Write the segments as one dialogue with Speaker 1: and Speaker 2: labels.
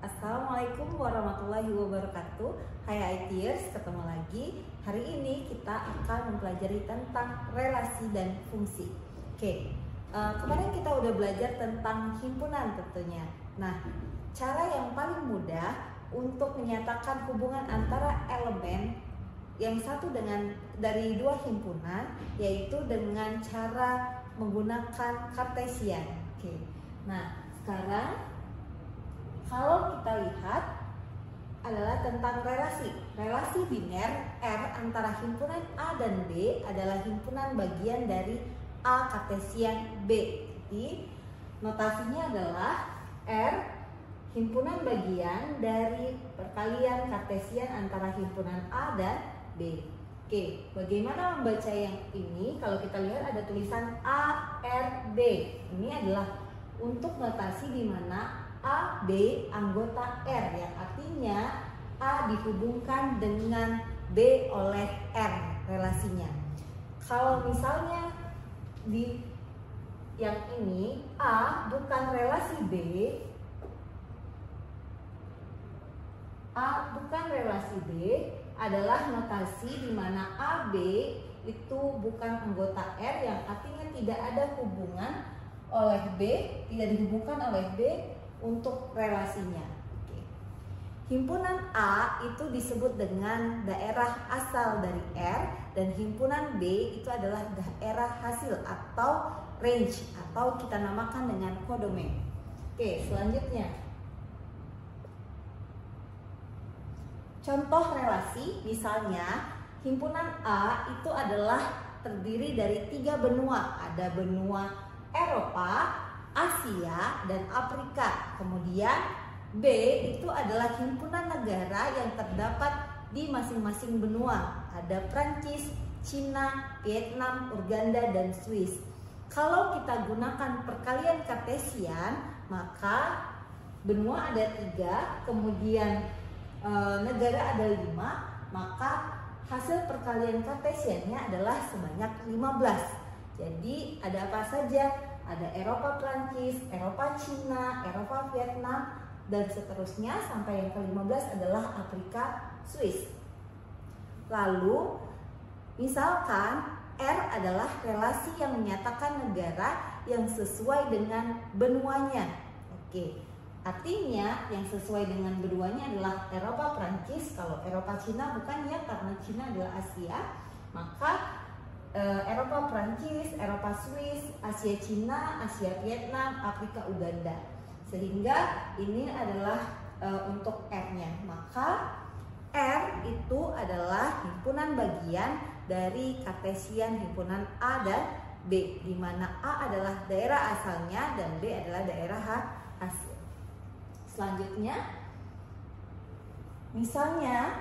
Speaker 1: Assalamualaikum warahmatullahi wabarakatuh. Hai ITers, ketemu lagi. Hari ini kita akan mempelajari tentang relasi dan fungsi. Kemarin kita udah belajar tentang himpunan tentunya. Nah, cara yang paling mudah untuk menyatakan hubungan antara elemen yang satu dari dua himpunan, yaitu dengan cara menggunakan Kartesian. Nah, sekarang kalau kita lihat adalah tentang relasi biner R antara himpunan A dan B adalah himpunan bagian dari A Kartesian B. Jadi notasinya adalah R himpunan bagian dari perkalian Kartesian antara himpunan A dan B. Bagaimana membaca yang ini? Kalau kita lihat ada tulisan A, R, B. Ini adalah untuk notasi di mana A, B anggota R, yang artinya A dihubungkan dengan B oleh R relasinya. Kalau misalnya di yang ini A bukan relasi B, A bukan relasi B adalah notasi di mana AB itu bukan anggota R, yang artinya tidak ada hubungan oleh B, tidak dihubungkan oleh B untuk relasinya. Himpunan A itu disebut dengan daerah asal dari R, dan himpunan B itu adalah daerah hasil atau range, atau kita namakan dengan kodomen. Selanjutnya contoh relasi, misalnya himpunan A itu adalah terdiri dari 3 benua. Ada benua Eropa, Asia, dan Afrika. Kemudian B itu adalah himpunan negara yang terdapat di masing-masing benua. Ada Prancis, Cina, Vietnam, Uganda, dan Swiss. Kalau kita gunakan perkalian Kartesian, maka benua ada 3, kemudian negara ada 5, maka hasil perkalian Kartesiannya adalah sebanyak 15. Jadi ada apa saja? Ada Eropa Prancis, Eropa Cina, Eropa Vietnam, dan seterusnya sampai yang ke-15 adalah Afrika Swiss. Lalu misalkan R adalah relasi yang menyatakan negara yang sesuai dengan benuanya. Artinya yang sesuai dengan benuanya adalah Eropa Prancis. Kalau Eropa Cina bukan ya, karena Cina adalah Asia. Maka Eropa Prancis, Eropa Swiss, Asia Cina, Asia Vietnam, Afrika Uganda. Sehingga ini adalah untuk R-nya. Maka R itu adalah himpunan bagian dari Kartesian himpunan A dan B, di mana A adalah daerah asalnya dan B adalah daerah hasil. Selanjutnya, misalnya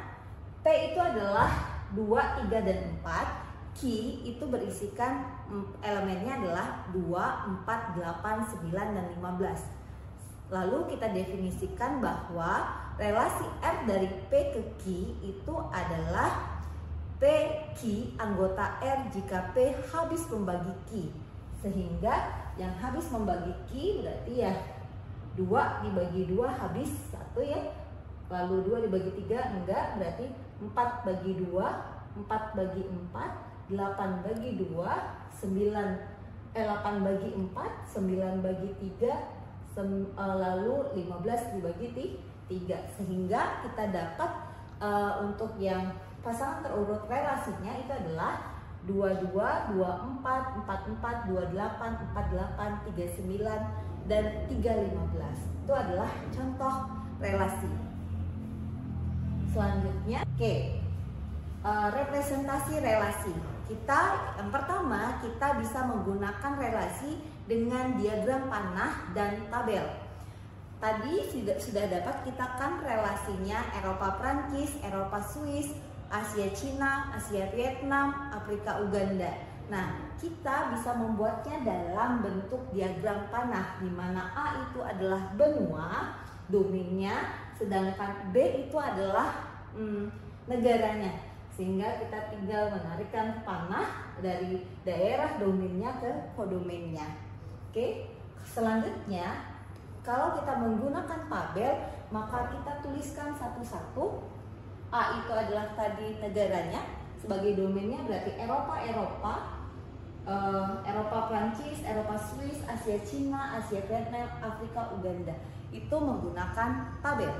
Speaker 1: P itu adalah 2, 3, dan 4. Q itu berisikan elemennya adalah 2, 4, 8, 9, dan 15. Lalu kita definisikan bahwa relasi R dari P ke Q itu adalah PQ anggota R jika P habis membagi Q. Sehingga yang habis membagi Q berarti ya 2 dibagi 2 habis 1 ya. Lalu 2 dibagi 3 enggak, berarti 4 bagi 2, 4 bagi 4, 8 bagi 2, 8 bagi 4, 9 bagi 3, lalu 15 dibagi 3. Sehingga kita dapat untuk yang pasangan terurut relasinya itu adalah 22, 24, 44, 28, 48, 39, dan 315. Itu adalah contoh relasi. Selanjutnya, representasi relasi. Yang pertama kita bisa menggunakan relasi dengan diagram panah dan tabel. Tadi sudah dapat kita kan relasinya Eropa Prancis, Eropa Swiss, Asia Cina, Asia Vietnam, Afrika Uganda. Nah, kita bisa membuatnya dalam bentuk diagram panah, di mana A itu adalah benua, domainnya, sedangkan B itu adalah negaranya. Sehingga kita tinggal menarikkan panah dari daerah domainnya ke kodomennya. Selanjutnya kalau kita menggunakan tabel, maka kita tuliskan satu-satu. A itu adalah tadi negaranya, sebagai domainnya berarti Eropa, Eropa Prancis, Eropa Swiss, Asia Cina, Asia Vietnam, Afrika Uganda. Itu menggunakan tabel.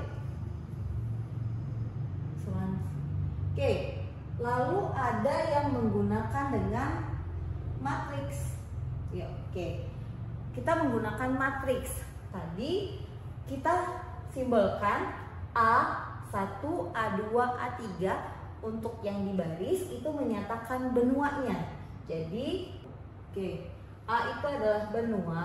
Speaker 1: Oke, lalu ada yang menggunakan dengan matriks. Ya, oke. Kita menggunakan matriks. Tadi kita simbolkan A1, A2, A3. Untuk yang di baris itu menyatakan benuanya. Jadi, oke, A itu adalah benua.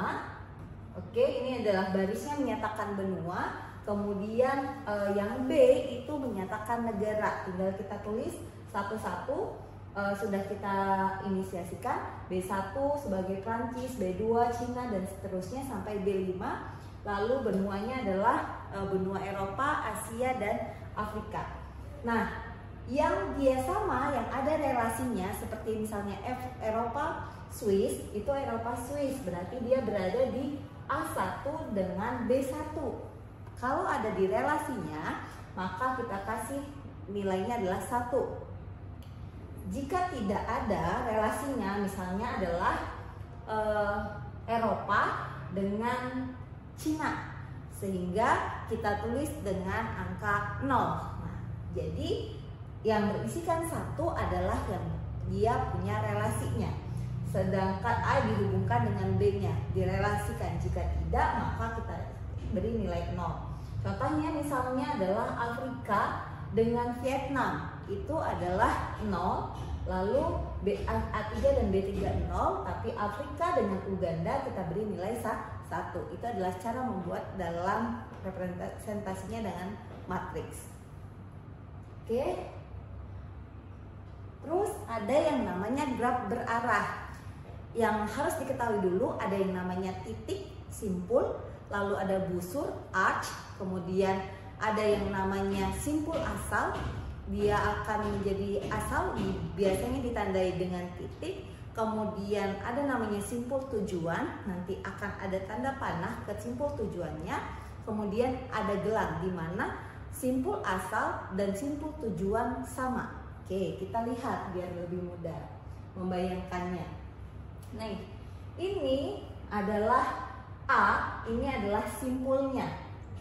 Speaker 1: Oke, ini adalah barisnya menyatakan benua. Kemudian yang B itu menyatakan negara. Tinggal kita tulis satu-satu. Sudah kita inisiasikan. B1 sebagai Prancis, B2 Cina, dan seterusnya sampai B5. Lalu benuanya adalah benua Eropa, Asia, dan Afrika. Nah, yang dia sama, yang ada relasinya seperti misalnya Eropa Swiss, itu Eropa Swiss berarti dia berada di A1 dengan B1. Kalau ada di relasinya, maka kita kasih nilainya adalah 1. Jika tidak ada relasinya, misalnya adalah Eropa dengan Cina, sehingga kita tulis dengan angka 0. Nah, jadi yang berisikan 1 adalah yang dia punya relasinya, sedangkan A dihubungkan dengan B-nya, direlasikan. Jika tidak, maka kita beri nilai 0. Contohnya misalnya adalah Afrika dengan Vietnam, itu adalah 0. Lalu A3 dan B3 0, tapi Afrika dengan Uganda kita beri nilai 1. Itu adalah cara membuat dalam representasinya dengan matriks. Oke. Terus ada yang namanya graf berarah. Yang harus diketahui dulu, ada yang namanya titik, simpul, lalu ada busur, arch, kemudian ada yang namanya simpul asal. Dia akan menjadi asal, biasanya ditandai dengan titik. Kemudian ada namanya simpul tujuan, nanti akan ada tanda panah ke simpul tujuannya. Kemudian ada gelang, di mana simpul asal dan simpul tujuan sama. Oke, kita lihat biar lebih mudah membayangkannya. Nah, ini adalah A, ini adalah simpulnya.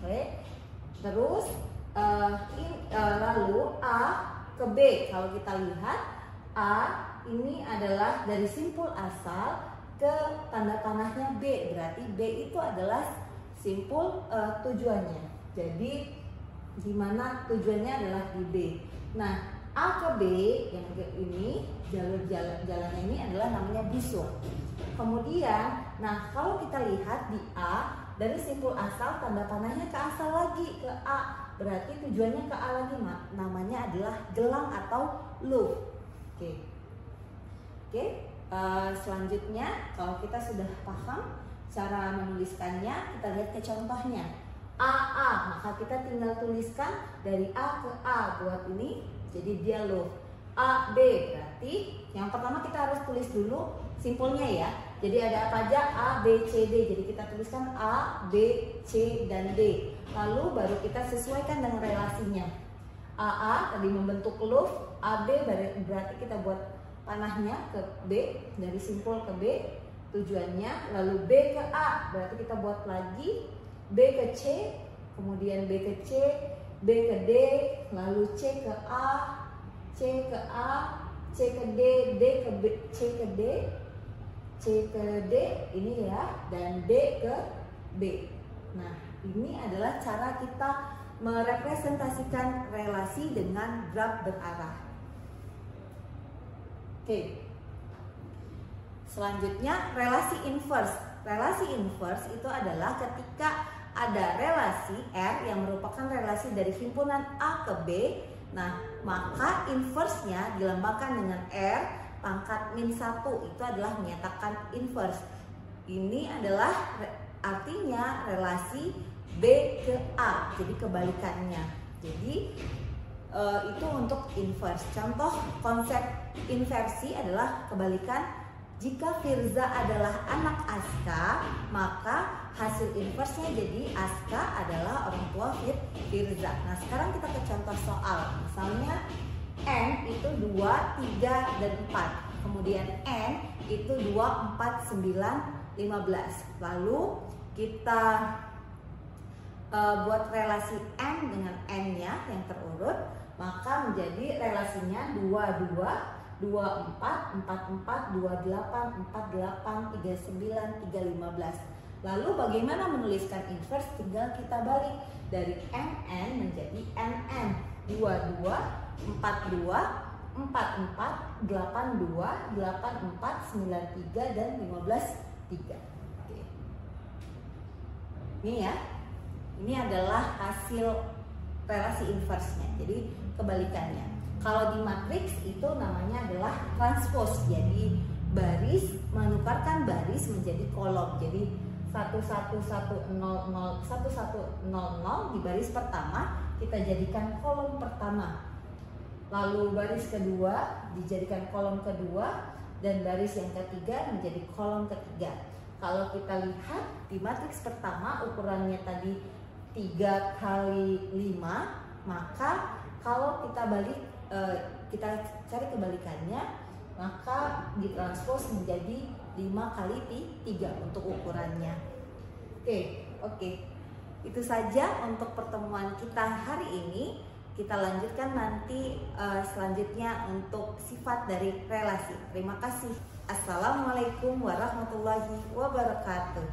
Speaker 1: Oke, terus lalu A ke B. Kalau kita lihat, A ini adalah dari simpul asal ke tanda panahnya B, berarti B itu adalah simpul tujuannya. Jadi di mana tujuannya adalah di B. Nah, A ke B yang ini, jalur jalannya ini adalah namanya busur. Kemudian, nah kalau kita lihat di A, dari simpul asal tanda panahnya ke asal lagi, ke A, berarti tujuannya ke A lagi, namanya adalah gelang atau loop. Oke. Selanjutnya, kalau kita sudah paham cara menuliskannya, kita lihat ke contohnya. AA, maka kita tinggal tuliskan dari A ke A buat ini, jadi dia loop. A, B, berarti yang pertama kita harus tulis dulu simpulnya ya. Jadi ada apa aja? A, B, C, D. Jadi kita tuliskan A, B, C, dan D. Lalu baru kita sesuaikan dengan relasinya. AA tadi membentuk loop, AB berarti kita buat panahnya ke B, dari simpul ke B tujuannya. Lalu B ke A, berarti kita buat lagi B ke C, kemudian B ke C, B ke D, lalu C ke A, C ke A, C ke D, D ke B, C ke D, C ke D, ini ya, dan D ke B. Nah, ini adalah cara kita merepresentasikan relasi dengan graf berarah. Oke. Selanjutnya, relasi inverse. Relasi inverse itu adalah ketika ada relasi R yang merupakan relasi dari himpunan A ke B. Nah, maka inverse-nya dilambangkan dengan R pangkat min 1, itu adalah menyatakan inverse. Ini adalah artinya relasi B ke A, jadi kebalikannya. Jadi itu untuk inverse. Contoh konsep inversi adalah kebalikan Jika Firza adalah anak Aska, maka hasil inversnya jadi Aska adalah orang tua Firza. Nah, sekarang kita ke contoh soal. Misalnya N itu 2, 3, dan 4. Kemudian N itu 2, 4, 9, 15. Lalu kita buat relasi N dengan N-nya yang terurut, maka menjadi relasinya 2, 2, 24, 44, 28, 48, 39, 315. Lalu bagaimana menuliskan inverse? Tinggal kita balik dari MN menjadi NN. 22, 42, 44, 82, 84, 93, dan 15, 3. Oke. Ini ya. Ini adalah hasil relasi inversenya. Jadi kebalikannya. Kalau di matriks itu namanya adalah transpose. Jadi baris menukarkan baris menjadi kolom. Jadi 1100 di baris pertama kita jadikan kolom pertama. Lalu baris kedua dijadikan kolom kedua dan baris yang ketiga menjadi kolom ketiga. Kalau kita lihat di matriks pertama ukurannya tadi 3 kali 5, maka kalau kita balik kita cari kebalikannya, maka ditranspose menjadi 5 kali 3 untuk ukurannya. Oke. Itu saja untuk pertemuan kita hari ini. Kita lanjutkan nanti selanjutnya untuk sifat dari relasi. Terima kasih. Assalamualaikum warahmatullahi wabarakatuh.